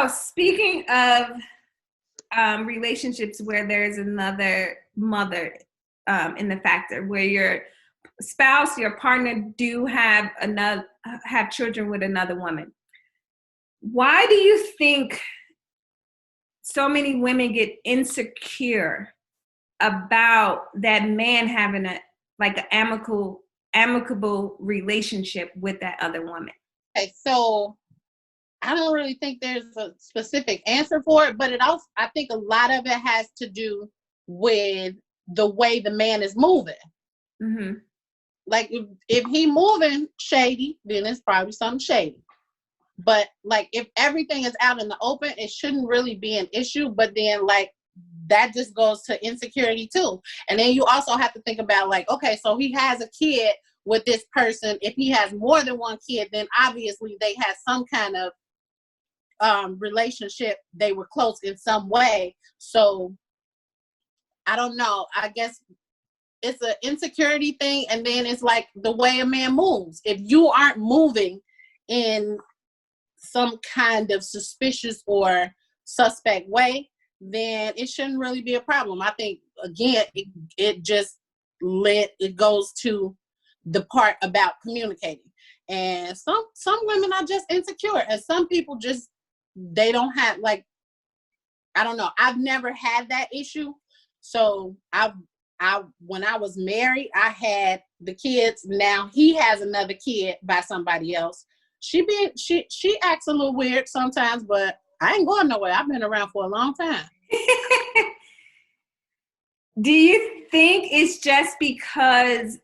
So speaking of relationships where there's another mother in the factor, where your spouse, your partner do have children with another woman. Why do you think so many women get insecure about that man having an amicable relationship with that other woman? Okay, so I don't really think there's a specific answer for it, but I think a lot of it has to do with the way the man is moving. Mm-hmm. Like if he moving shady, then it's probably something shady. But like if everything is out in the open, it shouldn't really be an issue. But then like that just goes to insecurity too. And then you also have to think about like, okay, so he has a kid with this person. If he has more than one kid, then obviously they had some kind of relationship. They were close in some way. So I don't know. I guess it's an insecurity thing. And then it's like the way a man moves. If you aren't moving in some kind of suspicious or suspect way, then it shouldn't really be a problem. I think again, it goes to the part about communicating. And some women are just insecure, and some people just they don't have, like, I don't know. I've never had that issue. So I when I was married, I had the kids. Now he has another kid by somebody else. She acts a little weird sometimes, but I ain't going nowhere. I've been around for a long time. Do you think it's just because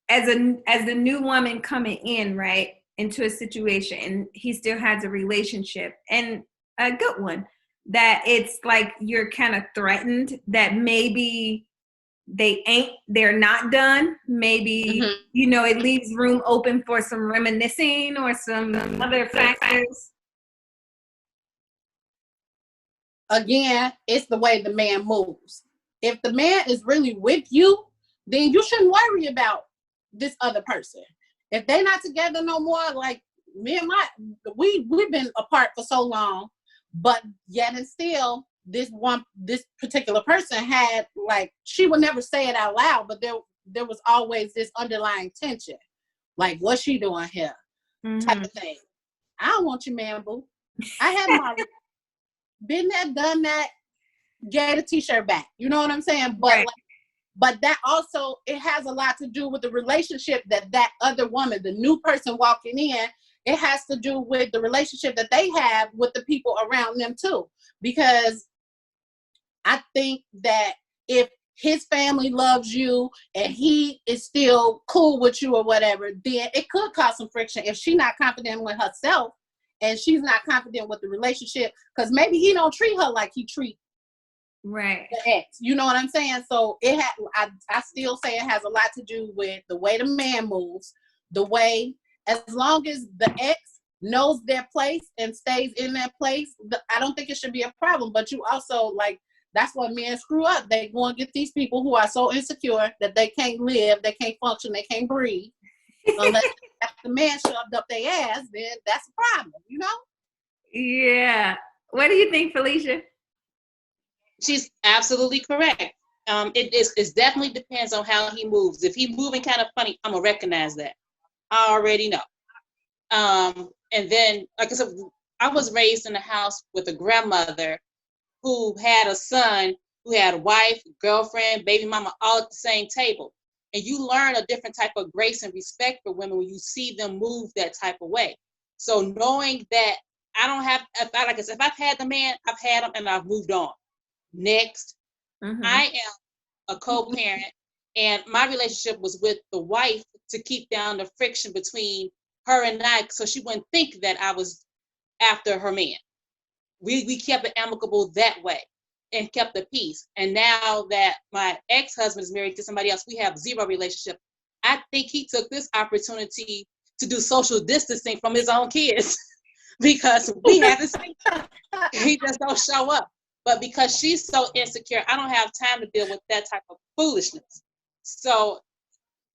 as the new woman coming in, right, into a situation, and he still has a relationship, and a good one, that it's like you're kind of threatened that maybe they're not done. Maybe, mm-hmm. It leaves room open for some reminiscing or some other factors. Again, it's the way the man moves. If the man is really with you, then you shouldn't worry about this other person. If they're not together no more, like me and we've been apart for so long, but yet and still, this particular person had, like, she would never say it out loud, but there was always this underlying tension. Like, what's she doing here? Mm-hmm. Type of thing. I don't want you, man, boo. I had my been there, done that, get a t-shirt back. You know what I'm saying? But right. But that also, it has a lot to do with the relationship that other woman, the new person walking in, it has to do with the relationship that they have with the people around them too. Because I think that if his family loves you and he is still cool with you or whatever, then it could cause some friction if she's not confident with herself and she's not confident with the relationship, because maybe he don't treat her like he treats right the ex. You know what I'm saying? So I still say it has a lot to do with the way the man moves, the way, as long as the ex knows their place and stays in that place, I don't think it should be a problem. But you also, like, that's what men screw up. They go and get these people who are so insecure that they can't live, they can't function, they can't breathe. Unless the man shoved up their ass, then that's a problem, Yeah. What do you think, Felicia? She's absolutely correct. It definitely depends on how he moves. If he's moving kind of funny, I'm gonna recognize that. I already know. And then, like I said, I was raised in a house with a grandmother who had a son, who had a wife, girlfriend, baby mama, all at the same table. And you learn a different type of grace and respect for women when you see them move that type of way. So knowing that I don't have, if I've had the man, I've had him and I've moved on. Next, mm-hmm. I am a co-parent, and my relationship was with the wife to keep down the friction between her and I, so she wouldn't think that I was after her man. We kept it amicable that way and kept the peace. And now that my ex-husband is married to somebody else, we have zero relationship. I think he took this opportunity to do social distancing from his own kids because we have the same time. He just don't show up. But because she's so insecure, I don't have time to deal with that type of foolishness. So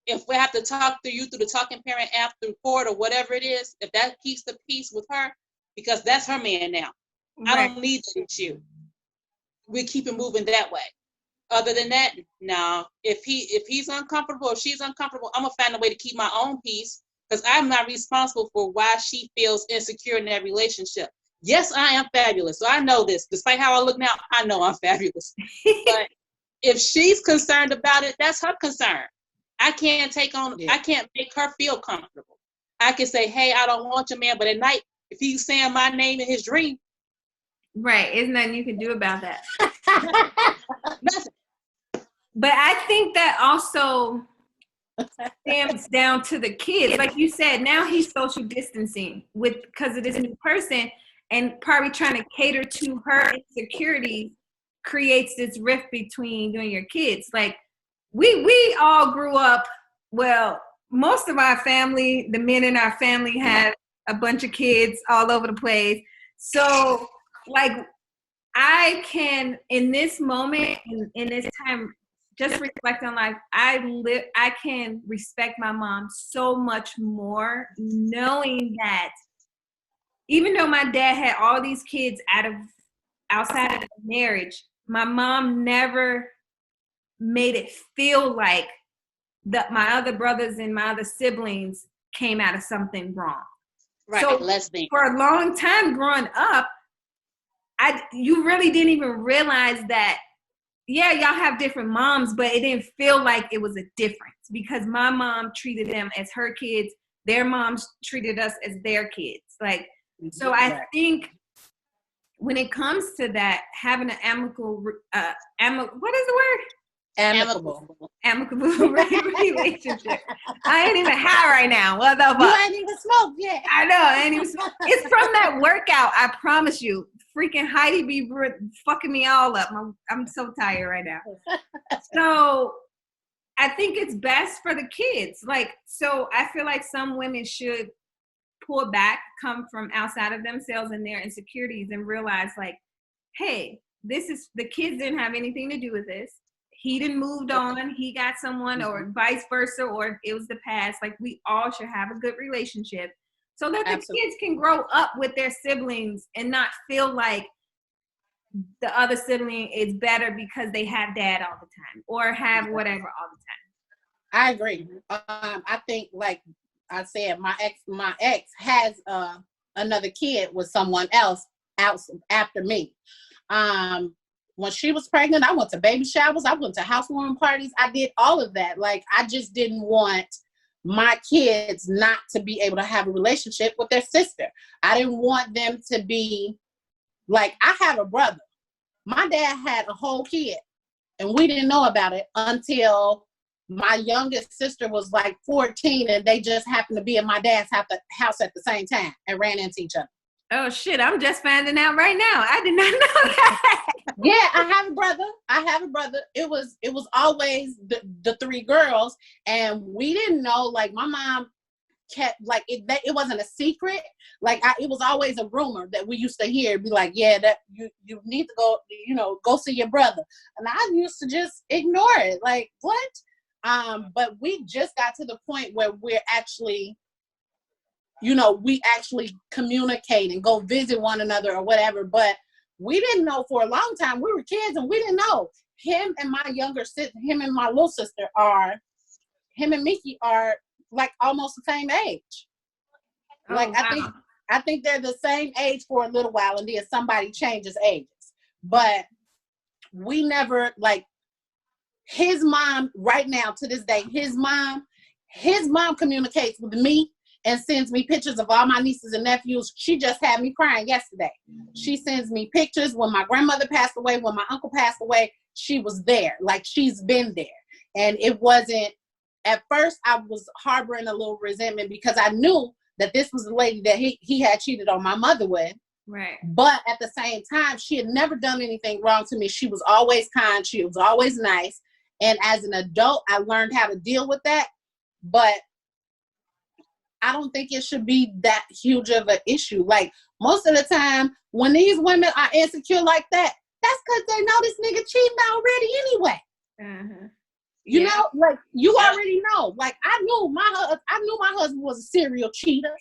if we have to talk to you through the Talking Parent app, through court or whatever it is, if that keeps the peace with her, because that's her man now. I Right. don't need that issue. We keep it moving that way. Other than that, no. If he's uncomfortable, if she's uncomfortable, I'm gonna find a way to keep my own peace because I'm not responsible for why she feels insecure in that relationship. Yes, I am fabulous. So I know this. Despite how I look now, I know I'm fabulous. But if she's concerned about it, that's her concern. I can't I can't make her feel comfortable. I can say, hey, I don't want your man, but at night, if he's saying my name in his dream, Right. There's nothing you can do about that. nothing. But I think that also stems down to the kids. Like you said, now he's social distancing because of this new person and probably trying to cater to her insecurities creates this rift between you and your kids. Like we all grew up, well, most of our family, the men in our family have a bunch of kids all over the place. So like I can, in this moment, in this time, just reflect on life. I can respect my mom so much more, knowing that even though my dad had all these kids outside of the marriage, my mom never made it feel like that my other brothers and my other siblings came out of something wrong. Right, so lesbian. For a long time growing up, you really didn't even realize that, yeah, y'all have different moms, but it didn't feel like it was a difference because my mom treated them as her kids. Their moms treated us as their kids. Like, so I think when it comes to that, having an amicable, what is the word? Amicable relationship. I ain't even high right now. What the fuck? You ain't even smoked yet. I know. I ain't even smoked. It's from that workout. I promise you. Freaking Heidi be fucking me all up. I'm so tired right now. So I think it's best for the kids. Like, so I feel like some women should pull back, come from outside of themselves and their insecurities and realize like, hey, the kids didn't have anything to do with this. He didn't moved on. He got someone or vice versa, or it was the past. Like we all should have a good relationship. So that the kids can grow up with their siblings and not feel like the other sibling is better because they have dad all the time or have whatever all the time. I agree. I think, like I said, my ex has another kid with someone else out after me. When she was pregnant, I went to baby showers. I went to housewarming parties. I did all of that. Like, I just didn't want my kids not to be able to have a relationship with their sister. I didn't want them to be like, I have a brother. My dad had a whole kid and we didn't know about it until my youngest sister was like 14 and they just happened to be at my dad's house at the same time and ran into each other. Oh shit, I'm just finding out right now. I did not know that. Yeah, I have a brother. It was always the three girls, and we didn't know. Like, my mom kept, like, it wasn't a secret. Like, it was always a rumor that we used to hear. Be like, yeah, that you need to go, go see your brother. And I used to just ignore it. Like, what? But we just got to the point where we're actually, we actually communicate and go visit one another or whatever. But we didn't know for a long time. We were kids and we didn't know. Him and my younger sister, him and my little sister him and Mickey are like almost the same age. Oh, like, wow. I think they're the same age for a little while and then somebody changes ages. But we never, like, his mom right now to this day, his mom communicates with me and sends me pictures of all my nieces and nephews. She just had me crying yesterday. She sends me pictures when my grandmother passed away, when my uncle passed away. She was there. Like, she's been there. And it wasn't, at first I was harboring a little resentment because I knew that this was the lady that he had cheated on my mother with. Right. But at the same time, she had never done anything wrong to me. She was always kind. She was always nice. And as an adult, I learned how to deal with that. But I don't think it should be that huge of an issue. Like, most of the time, when these women are insecure like that, that's because they know this nigga cheating already anyway. Uh-huh. You know, like, you already know. Like, I knew my husband was a serial cheater.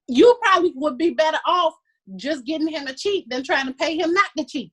you probably would be better off just getting him to cheat than trying to pay him not to cheat.